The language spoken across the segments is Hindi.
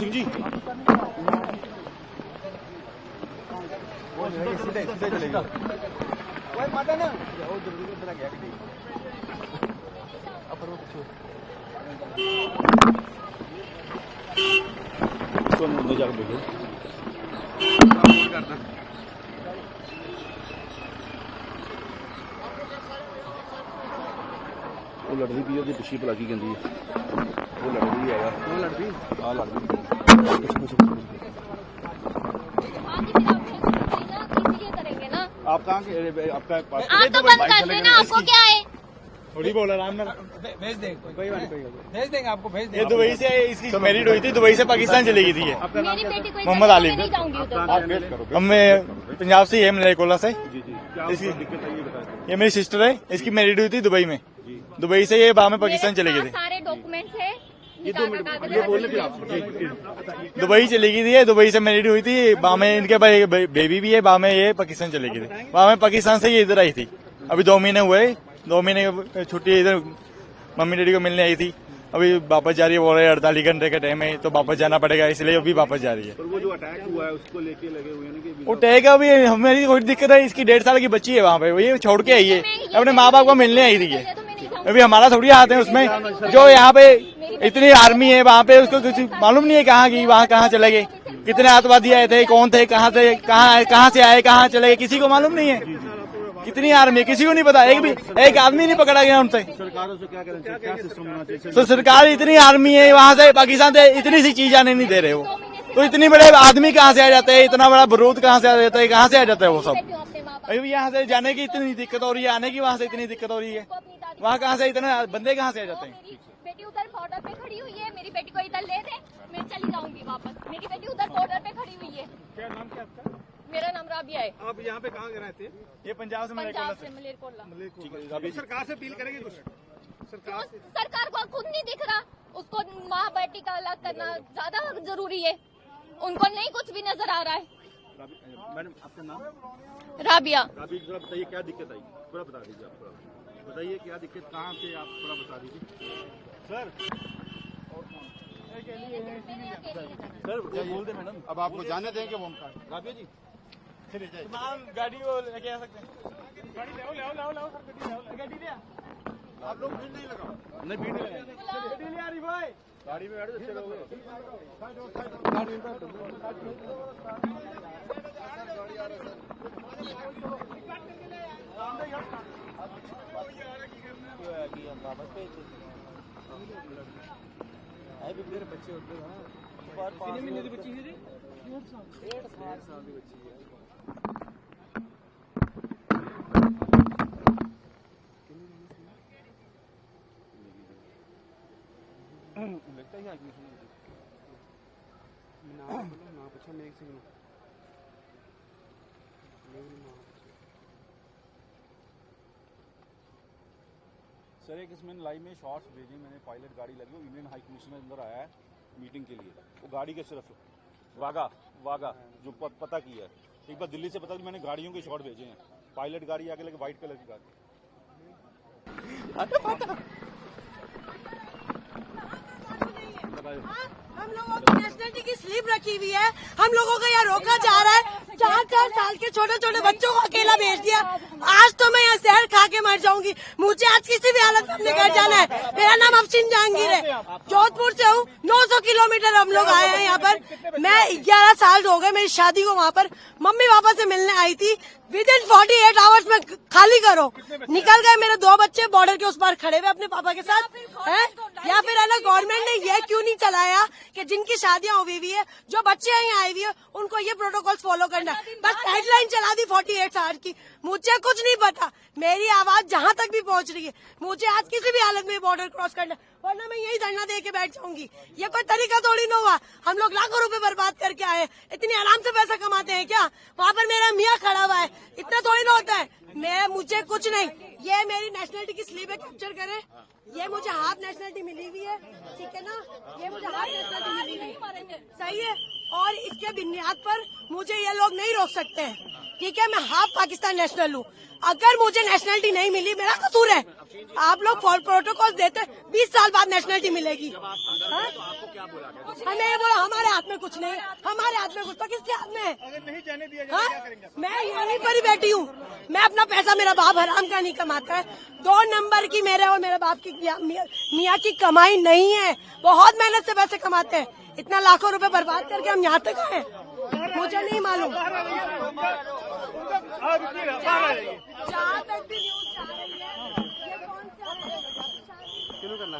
सिंह जी सीधे चलेगा माता ना गया अंदर जाकर देखो वो लड़दी पी ओदी पिछली भला की कहती है वो लड़दी है वो लड़दी हाँ लड़दी आप कहाँ के आपका पास आप तो बंद कर देना आपको क्या है थोड़ी बोला आराम में भेज देंगे कोई बात नहीं भेज देंगे आपको भेज देंगे। ये दुबई से इसकी मैरिड हुई थी दुबई से पाकिस्तान चली गई थी ये मेरी बेटी को मोहम्मद आलिम नहीं जाऊंगी उधर हम मैं पंजाब से है मलेकोला से इसकी ये मेरी सिस्टर है इसकी मैरिड हुई थी दुबई में दुबई से ये बाद में पाकिस्तान चले गए थे सारे डॉक्यूमेंट्स है दुबई चली गई थी ये दुबई से मैरिड हुई थी बाद में इनके भाई बेबी भी है बाद में ये पाकिस्तान चले गए थे बाद में पाकिस्तान से ये इधर आई थी अभी 2 महीने हुए 2 महीने छुट्टी इधर मम्मी डैडी को मिलने आई थी अभी वापस जा रही है बोल रहे 48 घंटे का टाइम है तो वापस जाना पड़ेगा इसलिए अभी वापस जा रही है। वो जो अटैक हुआ है उसको लेके लगे हुए हैं वो अटैक अभी हमें कोई दिक्कत है इसकी 1.5 साल की बच्ची है वहाँ पे ये छोड़ के आई है अपने माँ बाप को मिलने आई थी ये अभी हमारा थोड़ी हाथ है उसमें जो यहाँ पे इतनी आर्मी है वहाँ पे उसको कुछ मालूम नहीं है कहाँ की वहाँ कहाँ चले गए कितने आतंकवादी आए थे कौन थे कहाँ से आए कहाँ चले गए किसी को मालूम नहीं है कितनी आर्मी है किसी को नहीं पता एक आदमी नहीं पकड़ा गया उनसे। सरकारों से क्या करें क्या सिस्टम होना चाहिए तो सरकार इतनी आर्मी है वहाँ से पाकिस्तान से इतनी सी चीज आने नहीं दे रहे वो तो इतनी बड़े आदमी कहाँ से आ जाते हैं इतना बड़ा बारूद कहाँ से आ जाता है कहाँ से आ जाता है वो सब अभी यहाँ से जाने की इतनी दिक्कत हो रही है आने की वहाँ से इतनी दिक्कत हो रही है वहाँ कहाँ से इतने बंदे कहाँ से आ जाते हैं। बेटी उधर बॉर्डर पे खड़ी हुई है मेरी बेटी को इधर ले दे मैं चली जाऊंगी वापस मेरी बेटी उधर बॉर्डर पे खड़ी हुई है। क्या नाम क्या आपका? मेरा नाम राबिया है। आप यहाँ पे कहाँ रहते हैं? ये पंजाब से मलेरकोला। अभी सरकार से अपील करेंगे कुछ सरकार को खुद नहीं दिख रहा उसको माँ बेटी का अलग करना ज्यादा जरूरी है उनको नहीं कुछ भी नजर आ रहा है। मैडम आपका नाम राबिया। राबिया बताइए क्या दिक्कत आई पूरा बता दीजिए आप बताइए क्या दिक्कत कहाँ से आप पूरा बता दीजिए सर बोल दे मैडम अब आपको जाने देंगे वो राबिया जी चलिए जाइए गाड़ी को लेके आ सकते हैं गाड़ी ले गाड़ी ले आप लोग भीड़ नहीं लगाओ नहीं भीड़ नहीं गाड़ी में बैठो अच्छे लोग बच्चे होते हैं बच्ची है 1.5 साल की बच्ची है। लगता है सर एक इसमें लाइव में शॉर्ट्स भेजे मैंने पायलट गाड़ी लगी वो इंडियन हाई कमिश्नर अंदर आया है मीटिंग के लिए वो गाड़ी के सिर्फ वागा जो पता किया है एक बार दिल्ली से पता कि मैंने गाड़ियों के शॉट भेजे हैं पायलट गाड़ी आके लगे व्हाइट कलर की गाड़ी हम लोगों की नेशनलिटी की स्लिप रखी हुई है हम लोगों को यहाँ रोका जा रहा है 4-4 साल के छोटे छोटे बच्चों को अकेला भेज दिया आज तो मैं यहाँ जहर खा के मर जाऊंगी मुझे आज किसी भी हालत में अपने घर जाना है। मेरा नाम अफसीन जहांगीर है जोधपुर से हूँ 900 किलोमीटर हम लोग आए हैं यहाँ पर मैं 11 साल हो गए मेरी शादी को वहाँ पर मम्मी पापा से मिलने आई थी विदिन 48 आवर्स में खाली करो निकल गए मेरे 2 बच्चे बॉर्डर के उस पार खड़े हुए अपने पापा के साथ है या फिर है ना गवर्नमेंट ने ये क्यों नहीं चलाया कि जिनकी शादियां हुई हुई है जो बच्चे यहाँ आए हुए हैं उनको ये प्रोटोकॉल्स फॉलो करना बस गाइडलाइन चला दी 48 आवर्स की मुझे कुछ नहीं पता मेरी आवाज जहाँ तक भी पहुँच रही है मुझे आज किसी भी हालत में बॉर्डर क्रॉस करना वरना मैं यही धरना दे के बैठ जाऊंगी ये कोई तरीका थोड़ी ना हुआ हम लोग लाखों रुपए बर्बाद करके आए इतनी आराम से पैसा कमाते हैं क्या वहाँ पर मेरा मियाँ खड़ा हुआ है इतना थोड़ी ना होता है मैं मुझे कुछ नहीं ये मेरी नेशनलिटी की स्लीप है कैप्चर करे ये मुझे हाफ नेशनलिटी मिली हुई है ठीक है ना ये मुझे हाफ नेशनलिटी मिली हुई है सही है और इसके बुनियाद पर मुझे ये लोग नहीं रोक सकते हैं ठीक है, मैं हाफ पाकिस्तान नेशनल हूँ। अगर मुझे नेशनलिटी नहीं मिली, मेरा कसूर है। आप लोग प्रोटोकॉल देते 20 साल बाद नेशनलिटी मिलेगी। हमें ये बोला हमारे हाथ में कुछ नहीं, हमारे हाथ में कुछ तो किसके हाथ में है? अगर नहीं जाने दिया जाए हाँ? क्या करेंगे? मैं यहीं पर ही बैठी हूँ। मैं अपना पैसा, मेरा बाप हराम का नहीं कमाता है। 2 नंबर की मेरे और मेरे बाप की मियाँ की कमाई नहीं है। बहुत मेहनत से पैसे कमाते हैं। इतना लाखों रुपए बर्बाद करके हम यहाँ तक आए, मुझे नहीं मालूम। जहाँ तक भी न्यूज आ रही है, ये कौन सा करना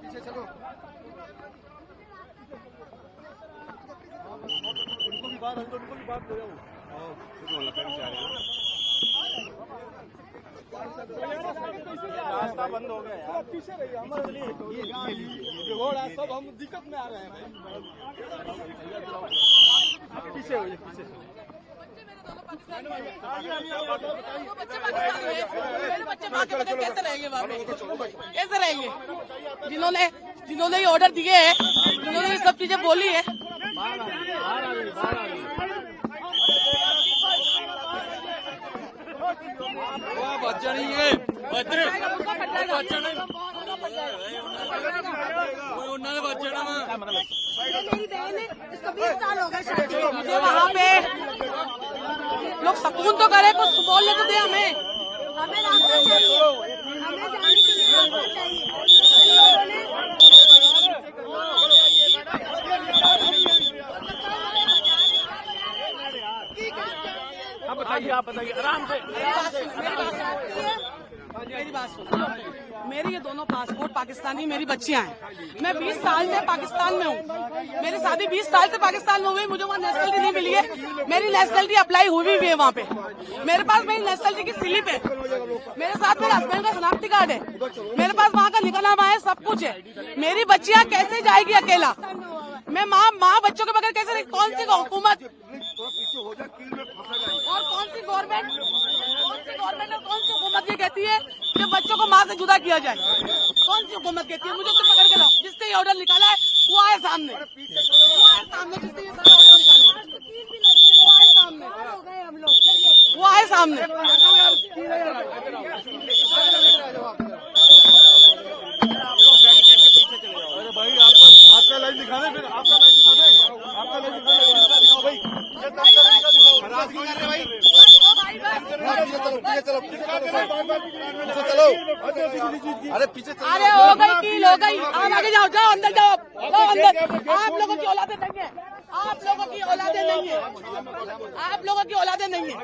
पीछे चलो, उनको भी बात हो जाओ। रास्ता बंद हो गया यार, पीछे रहिए, हम देखो रास्ता, हम दिक्कत में आ रहे हैं। पीछे हो, पीछे मेरे बच्चे माँ के बगैर कैसे रहेंगे वहाँ पे? कैसे रहेंगे? जिन्होंने ये ऑर्डर दिए हैं, जिन्होंने ये सब चीजें बोली है, बच्चा नहीं है, मेरी बहन है, इसको 20 साल हो गए शादी को। मुझे वहाँ पे लोग सुकून तो करे, कुछ बोलने तो दे हमें। हमें रास्ता चाहिए, हमें जाने के लिए रास्ता चाहिए। आप बताइए आराम से। मेरी बात सुनो, मेरे ये दोनों पासपोर्ट पाकिस्तानी मेरी बच्चियां हैं। मैं 20 साल से पाकिस्तान में हूँ। मेरी शादी 20 साल से पाकिस्तान में हुई, मुझे वहाँ नेशनलिटी नहीं मिली है। मेरी नेशनलिटी अप्लाई हुई भी है वहाँ पे। मेरे पास मेरी नेशनलिटी की स्लिप है, मेरे साथ मेरे हस्बैंड का शनाख्ती कार्ड है, मेरे पास वहाँ का निकाहनामा है, सब कुछ है। मेरी बच्चियाँ कैसे जाएगी अकेला? मैं माँ बच्चों के बगैर कैसे? कौन सी हुकूमत और कौन सी गवर्नमेंट और कौन सी हुकूमत ये कहती है कि बच्चों को माँ से जुदा किया जाए? कौन सी हुकूमत कहती है? मुझे उसको पकड़ के लाओ, जिसने ये ऑर्डर निकाला है वो आए सामने, जिसने ये सारा ऑर्डर निकाला है वो आए सामने, वो आए सामने। अरे भाई आपका लाइव दिखा दे, फिर आपका लाइव दिखा दे, आपका लाइव दिखा दिखाओ भाई, नाराजगी कर रहे भाई। चलो, अरे पीछे चलो। अरे हो गई कील, हो गई। आप आगे जाओ, जाओ अंदर, जाओ अंदर। आप लोगों की औलादे नहीं है, आप लोगों की औलादे नहीं है, आप लोगों की औलादे नहीं है।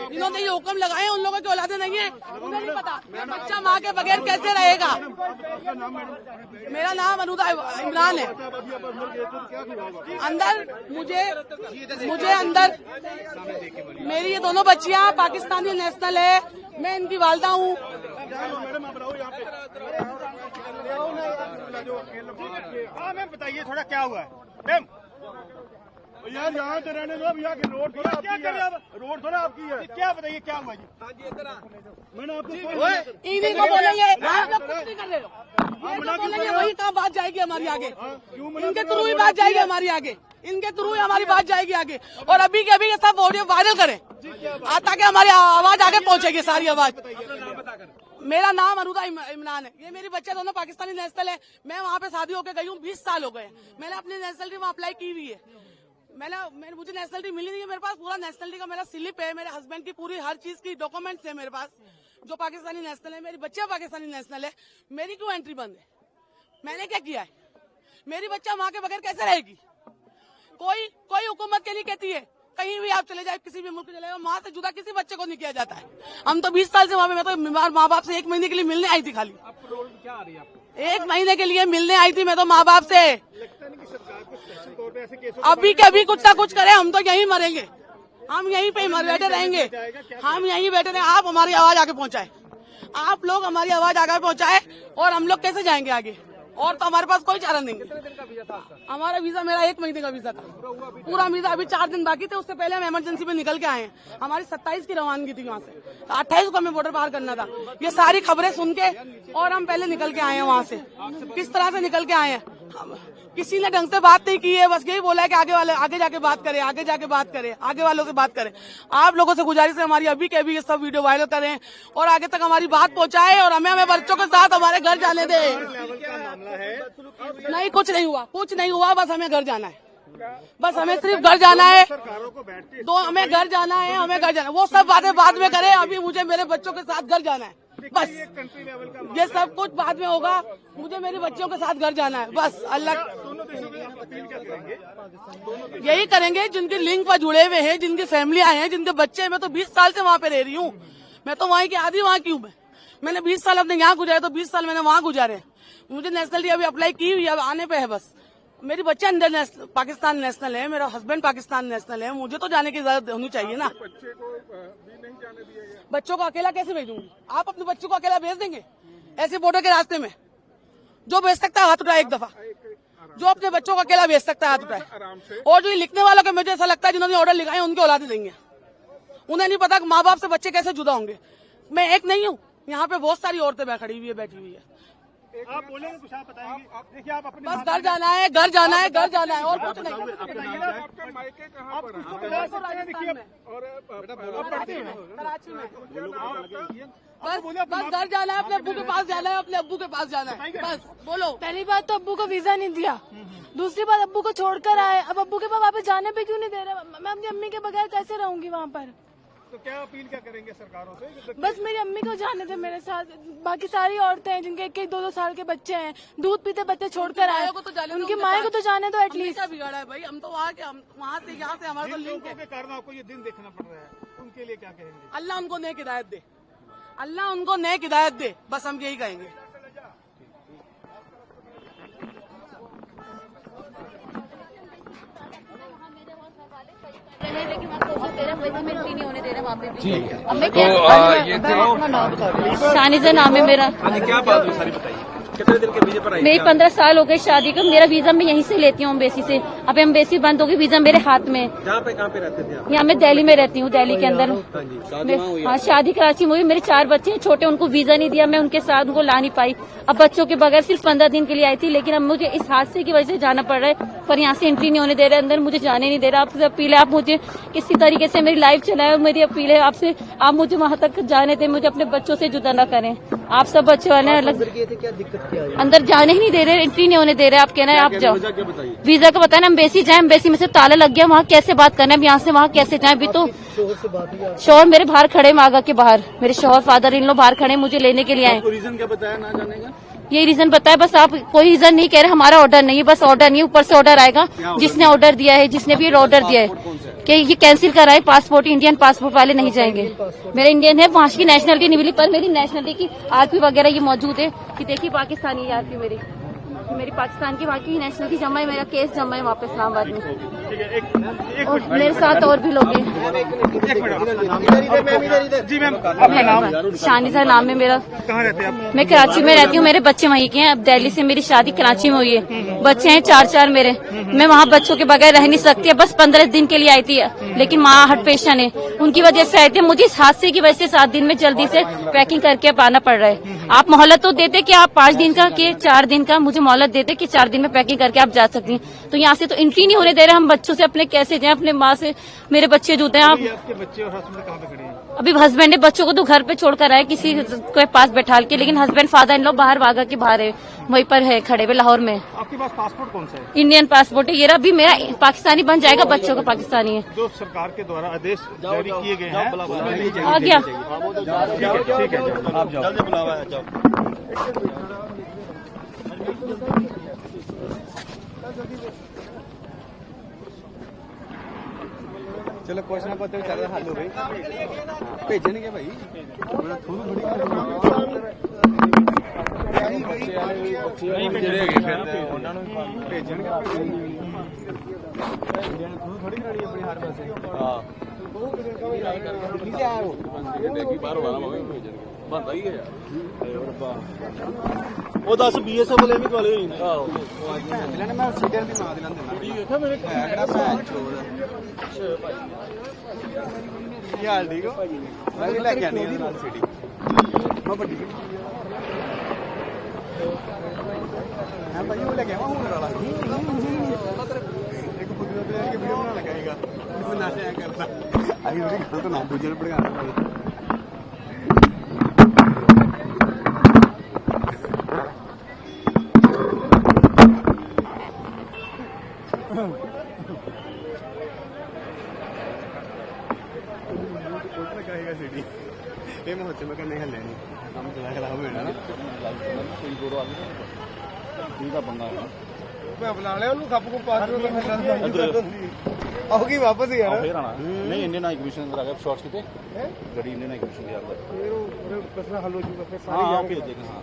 जिन्होंने ये हुक्म लगाए उन लोगों की औलादे नहीं है, उन्हें नहीं पता बच्चा माँ के बगैर कैसे रहेगा। मेरा नाम अनुदा इमरान है। अंदर मुझे अंदर मेरी ये दोनों बच्चियां पाकिस्तानी नेशनल है, मैं इनकी वालदा हूँ। हाँ मैम बताइए थोड़ा क्या हुआ है मैम? यार यहाँ तो रहने दो, अब यहाँ की रोड थोड़ा आपकी है, रोड थोड़ा आपकी है। क्या बताइए क्या हुआ जी? मैंने आपको इन्हीं को बोलेंगे, आप लोग कुछ नहीं कर रहे हो। ये तो बोलेंगे वही कहाँ बात जाएगी हमारी आगे, इनके थ्रू ही बात जाएगी हमारी आगे, इनके थ्रू ही हमारी बात जाएगी आगे। और अभी के अभी ये सब ऑडियो वायरल करें ताकि हमारी आवाज आगे पहुंचेगी, सारी आवाज। मेरा नाम अनुदा इमरान है। ये मेरी बच्चे दोनों पाकिस्तानी नेशनल है। मैं वहाँ पे शादी होकर गई हूँ, 20 साल हो गए। मैंने अपनी नेशनलिटी वहाँ अप्लाई की हुई है। मुझे नेशनलिटी मिली नहीं है। मेरे पास पूरा नेशनलिटी का मेरा स्लिप है, मेरे हस्बैंड की पूरी हर चीज की डॉक्यूमेंट्स है मेरे पास, जो पाकिस्तानी नेशनल है। मेरी बच्चियां पाकिस्तानी नेशनल है, मेरी क्यों एंट्री बंद है? मैंने क्या किया है? मेरी बच्चा माँ के बगैर कैसे रहेगी? कोई हुकूमत के लिए कहती है कहीं भी आप चले जाए, किसी भी मुल्क चले जाए, माँ से जुदा किसी बच्चे को नहीं किया जाता है। हम तो 20 साल से वहाँ पे, मैं तो बीमार माँ बाप से 1 महीने के लिए मिलने आई थी, खाली क्या आ रही है आपको? 1 महीने के लिए मिलने आई थी मैं तो माँ बाप से। अभी के अभी कुछ ना कुछ करे, हम तो यहीं मरेंगे, हम यहीं पे बैठे रहेंगे, हम यहीं बैठे रहेंगे। आप हमारी आवाज आगे पहुँचाए, आप लोग हमारी आवाज आगे पहुँचाए, और हम लोग कैसे जाएंगे आगे? और तो हमारे पास कोई चारा नहीं है। हमारा वीजा, मेरा 1 महीने का वीजा था, पूरा वीजा। अभी 4 दिन बाकी थे, उससे पहले हम इमरजेंसी में निकल के आए हैं। हमारी 27 की रवानगी थी वहाँ से, 28 को हमें बॉर्डर पार करना था। ये सारी खबरें सुन के और हम पहले निकल के आए हैं वहाँ से। किस तरह से निकल के आए हैं, किसी ने ढंग से बात नहीं की है, बस यही बोला है कि आगे जाके बात करें, आगे जाके बात करें, आगे वालों से बात करें। आप लोगों से गुजारिश है हमारी अभी के अभी ये सब वीडियो वायरल करें और आगे तक हमारी बात पहुंचाएं और हमें बच्चों के साथ हमारे घर जाने दें। नहीं, कुछ नहीं हुआ, बस हमें घर जाना है, बस हमें सिर्फ घर जाना है। तो हमें घर जाना है, वो सब बातें बाद में करें। अभी मुझे मेरे बच्चों के साथ घर जाना है, बस। ये सब कुछ बाद में होगा, मुझे मेरे बच्चों के साथ घर जाना है, बस। अल्लाह यही करेंगे जिनके लिंक पर जुड़े हुए हैं, जिनकी फैमिलियां हैं, जिनके बच्चे हैं। मैं तो 20 साल से वहाँ पे रह रही हूँ, मैं तो वहाँ की आधी वहाँ की हूँ। मैंने 20 साल अपने यहाँ गुजारे, तो 20 साल मैंने वहाँ गुजारे। मुझे नेशनलिटी अभी अप्लाई की हुई है, अब आने पे है बस। मेरी बच्चे अंदर पाकिस्तान नेशनल है, मेरा हस्बैंड पाकिस्तान नेशनल है, मुझे तो जाने की इजाजत होनी चाहिए ना। बच्चों को अकेला कैसे भेजूंगी? आप अपने बच्चों को अकेला भेज देंगे ऐसे बॉर्डर के रास्ते में? जो भेज सकता है हाथ उठाए एक दफा, जो अपने बच्चों को अकेला भेज सकता है हाथ उठाए। और जो ये लिखने वालों के, मुझे ऐसा लगता है जिन्होंने ऑर्डर लिखाए उनके औलादे देंगे। उन्हें नहीं पता कि माँ बाप से बच्चे कैसे जुदा होंगे। मैं एक नहीं हूँ, यहाँ पे बहुत सारी औरतें बैठी हुई है। आप बोलेंगे कुछ, आप बताएंगे। देखिए, आप अपने बस घर जाना है और कुछ नहीं। कराची में बस घर जाना है, अपने अब्बू के पास जाना है, बस। बोलो। पहली बात तो अब्बू को वीजा नहीं दिया, दूसरी बात अब्बू को छोड़कर आए। अब अब्बू के पास वापस जाने पे क्यों नहीं दे रहे? मैं अपनी अम्मी के बगैर कैसे रहूंगी वहाँ पर? तो क्या अपील क्या करेंगे सरकारों से? बस मेरी अम्मी को जाने थे मेरे साथ। बाकी सारी औरतें हैं जिनके 1-2 साल के बच्चे हैं, दूध पीते बच्चे छोड़कर आए, उनकी माए को तो जाने दो एटलीस्ट। बिगाड़ा है भाई, हम तो वहाँ से यहाँ से हमारा तो लिंक है। के कारण आपको ये दिन देखना पड़ रहा है, उनके लिए क्या कहेंगे? अल्लाह उनको नेक हिदायत दे, अल्लाह उनको नेक हिदायत दे, बस हम यही कहेंगे। लेकिन नहीं होने दे रहे वहाँ पे भी। अब मैं तो शानिज़ा नाम है मेरा। क्या बात है सारी बताइए, कितने दिन के वीजे पर आई? मेरी 15 साल हो गए शादी को। मेरा वीजा मैं यहीं से लेती हूँ एम्बेसी से। अब एम्बेसी बंद हो गई, वीजा मेरे हाथ में। कहाँ पे रहते थे आप? यहाँ मैं दिल्ली में रहती हूँ, दिल्ली के अंदर। हाँ, शादी कराची में हुई। मेरे 4 बच्चे हैं छोटे, उनको वीजा नहीं दिया, मैं उनके साथ उनको ला नहीं पाई। अब बच्चों के बगैर सिर्फ 15 दिन के लिए आई थी, लेकिन अब मुझे इस हादसे की वजह से जाना पड़ रहा है। पर यहाँ से एंट्री नहीं होने दे रहे, अंदर मुझे जाने नहीं दे रहा। आपसे अपील है, आप मुझे किसी तरीके से मेरी लाइफ चलाए। मेरी अपील है आपसे, आप मुझे वहाँ तक जाने दें, मुझे अपने बच्चों से जुदा न करें। आप सब बच्चे वाले अलग अंदर जाने ही नहीं दे रहे, एंट्री नहीं होने दे रहे। आप कहना है आप जाओ, वीजा का बताना। एम्बेसी जाए, एम्बेसी में से ताला लग गया, वहाँ कैसे बात करना है? यहाँ से वहाँ कैसे जाए? अभी तो शोहर मेरे बाहर खड़े, मागा के बाहर मेरे शोहर फादर इन लोग बाहर खड़े, मुझे लेने के लिए आए। रीजन क्या बताया ना जाने का? यही रीजन बताया, बस। आप कोई रीजन नहीं कह रहे, हमारा ऑर्डर नहीं है, बस ऑर्डर नहीं, ऊपर से ऑर्डर आएगा। जिसने ऑर्डर दिया है, जिसने भी ऑर्डर दिया है कि ये कैंसिल कराए पासपोर्ट, इंडियन पासपोर्ट वाले नहीं जाएंगे। मेरा इंडियन है, वहाँ की नेशनलिटी नहीं मिली, पर मेरी नेशनलिटी की आरपी वगैरह ये मौजूद है कि देखिए पाकिस्तानी आरपी मेरी पाकिस्तान की वहाँ की नेशनलिटी जमा है, मेरा केस जमा है वहाँ पे इस्लामाबाद में। और मेरे साथ और भी लोग हैं। जी मैम, आपका नाम? शानिज़ा नाम है मेरा। कहाँ रहते हैं आप? मैं कराची में रहती हूँ, मेरे बच्चे वहीं के हैं। अब दिल्ली से मेरी शादी कराची में हुई है, बच्चे हैं 4 मेरे। मैं वहाँ बच्चों के बगैर रह नहीं सकती, बस 15 दिन के लिए आई थी, लेकिन माँ हार्ट पेशेंट है, उनकी वजह से आई थी। मुझे इस हादसे की वजह से 7 दिन में जल्दी से पैकिंग करके अब आना पड़ रहा है। आप मोहलत तो देते कि आप 5 दिन का कि 4 दिन का, मुझे मोहलत देते कि 4 दिन में पैकिंग करके आप जा सकती हैं। तो यहाँ से तो एंट्री नहीं होने दे रहे। हम बच्चों से अपने कैसे जाएं? अपने माँ से मेरे बच्चे जुड़ते हैं। आपके बच्चे और हस्बैंड कहाँ पे खड़े हैं? अभी हस्बैंड ने बच्चों को तो घर पे छोड़कर आए किसी के पास बैठाल के, लेकिन हस्बैंड फादर इन लोग बाहर वागा के बाहर है, वहीं पर है खड़े हुए लाहौर में। आपके पास पासपोर्ट कौन सा है? इंडियन पासपोर्ट है, ये अभी मेरा पाकिस्तानी बन जाएगा, बच्चों का पाकिस्तानी है। जो सरकार के द्वारा आदेश जारी किए गए हैं आ गया। ठीक है, आप जाओ। बुलावा है, जाओ। चलो क्वेश्चन पत्र चल रहा हल हो गई, भेजने भाई ਦਿੱਲੀ ਤੇ ਆਇਆ ਬੰਦਾ ਹੀ ਹੈ ਯਾਰ ਉਹ ਦੱਸ BSF ਵਾਲੇ ਵੀ ਕਾਲੇ ਹੋਈ ਆਹੋ ਲੈਣੇ ਮੈਂ ਸੀਟਰ ਦੀ ਮਾਂ ਦੇ ਨਾਲ ਦੇਣਾ ਵੇਖਿਆ ਮੇਰੇ ਕਿਹੜਾ ਭੈਣ ਚੋਦ ਕੀ ਹਾਲ ਠੀਕ ਹੋ ਮੈਂ ਵੀ ਲੈ ਕੇ ਆਣੀ ਉਹਦੇ ਨਾਲ ਸਿਟੀ ਮੈਂ ਵੱਡੀ ਹਾਂ ਭਾਈ ਉਹ ਲੈ ਕੇ ਆਵਾਂ ਹੁਣ ਵਾਲਾ ਇੱਕ ਫੁੱਟਬਾਲ ਪਲੇਅਰ ਕੇ ਵੀਡੀਓ ਬਣਾ ਲਗਾਏਗਾ ਉਹ ਨਾਸ਼ਾ ਕਰਦਾ ਆਹੀ ਉਹਦੀ ਗੱਲ ਤਾਂ ਨਾ ਦੂਜੇ ਨੂੰ ਪੜਾਉਣਾ ਕਹੇਗਾ ਸਿਟੀ ਇਹ ਮਹੱਤਵ ਮੈਂ ਕਹਿੰਦੇ ਹੱਲੇ ਨਹੀਂ ਕੰਮ ਚਲਾ ਖਰਾਬ ਹੋ ਜਾਣਾ ਨਾ ਕੋਈ ਗੋੜੋ ਆ ਗਿਆ ਠੀਕ ਆ ਬੰਦਾ ਹੈ ਮੈਂ ਬੁਲਾ ਲਿਆ ਉਹਨੂੰ ਖੱਪ ਕੋ ਪਾਸ ਆਹ ਕੀ ਵਾਪਸ ਯਾਰ ਫੇਰ ਆਣਾ ਨਹੀਂ ਇੰਡੀਅਨ ਹਾਈ ਕਮਿਸ਼ਨ ਅੰਦਰ ਆ ਗਿਆ ਸ਼ਾਰਟਸ ਕਿਤੇ ਗੱਡੀ ਇੰਡੀਅਨ ਹਾਈ ਕਮਿਸ਼ਨ ਦੇ ਅੰਦਰ ਫਿਰ ਉਹ ਕਸਰਾ ਹੱਲ ਹੋ ਜੂਗਾ ਫਿਰ ਹਾਂ ਭੇਜ ਦੇਗਾ ਹਾਂ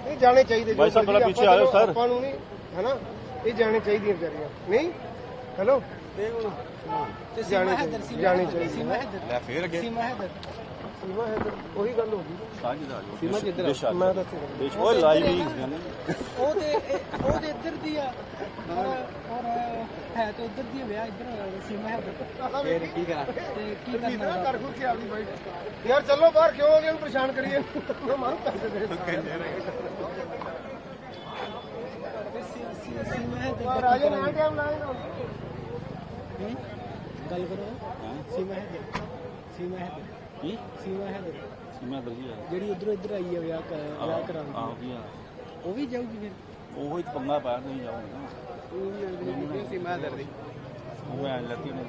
ਇਹ ਜਾਣੇ ਚਾਹੀਦੇ ਭਾਈ ਸਾਹਿਬ ਥੋੜਾ ਪਿੱਛੇ ਆਇਓ ਸਰ ਆਪਾਂ ਨੂੰ ਨਹੀਂ ਹੈਨਾ ਇਹ ਜਾਣੇ ਚਾਹੀਦੀਆਂ ਵਿਚਾਰੀਆਂ ਨਹੀਂ ਹੈਲੋ ਦੇਖ ਹੁਣ ਜਾਣੇ ਚਾਹੀਦੀ ਲੈ ਫੇਰ ਅੱਗੇ ਸੀਮਾ ਹੈਦਰ ਉਹੀ ਗੱਲ ਹੋ ਗਈ ਸਾਂਝ ਦਾ ਸੀਮਾ ਕਿੱਧਰ ਮੈਂ ਤਾਂ ਦੇਸ਼ ਉਹ ਲਾਈਵ ਹੀ ਉਹ ਤੇ ਇੱਧਰ ਦੀ ਆ ਔਰ ਹੈ ਤੇ ਉੱਧਰ ਦੀ ਵਿਆਹ ਇੱਧਰ ਸੀਮਾ ਹੈਦਰ ਫੇਰ ਕੀ ਕਰਾਂ ਤੇ ਕੀ ਕਰਨਾ ਕਰ ਖੁਦ ਕੇ ਆਪਣੀ ਬਾਈਕ ਯਾਰ ਚੱਲੋ ਬਾਹਰ ਕਿਉਂ ਹੋ ਗਏ ਨੂੰ ਪਰੇਸ਼ਾਨ ਕਰੀਏ ਮਾਰੂ ਪੈਸੇ ਦੇ ਸੀਮਾ ਹੈਦਰ ਰਾਜੇ ਨਾਲ ਟਾਈਮ ਲਾਏ ਨਾ ਗੱਲ ਕਰੋ ਸੀਮਾ ਹੈਦਰ ਕੀ ਸੀਮਾ ਹੈਦਰ ਦਰਜੀ ਆ ਜਿਹੜੀ ਉਧਰੋਂ ਇੱਧਰ ਆਈ ਹੈ ਵਿਆਹ ਕਰਾਉਣ ਆਹ ਕੀ ਆ ਉਹ ਵੀ ਜਾਊਗੀ ਫਿਰ ਉਹ ਹੀ ਪੰਗਾ ਪਾਇਆ ਤੁਸੀਂ ਜਾਓਗੇ ਨਾ ਉਹ ਵੀ ਆਉਂਦੀ ਸੀਮਾ ਹੈਦਰ ਦੀ ਉਹ ਮੈਂ ਲੱਤੀ ਨੇ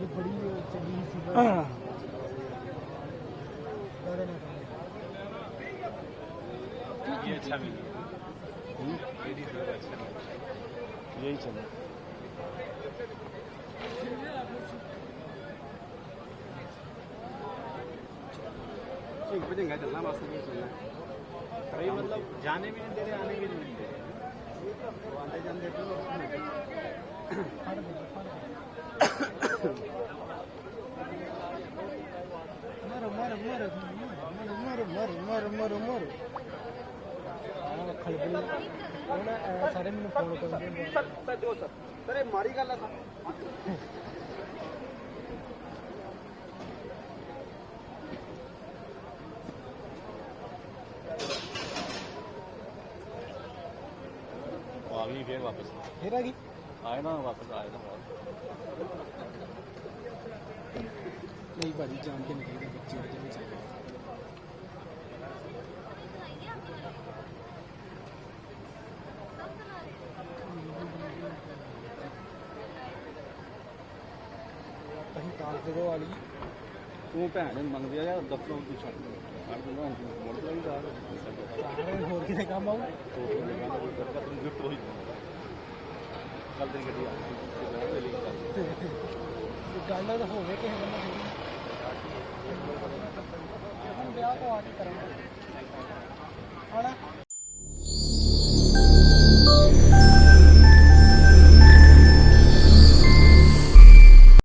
ਬੜੀ ਚੰਗੀ ਸੀ ये अच्छा भी यही चलो चंगा चलना बस भाई मतलब जाने भी नहीं दे रहे आने भी नहीं दे रहे आते जाते सारे मैंने फोन कर मारी गल आ गई फिर वापस फिर आ गई आए ना वापस आए ना नहीं भाजी जान के निकलेगा बच्चे वाली तू भैन मंगदे आ दसो तू छड़ मुड़ जाएगा होर कितने काम आऊ गिफ्ट हो कल तेरी गड्डी गल तो हो गए किसी ब्याह तो आके करेंगे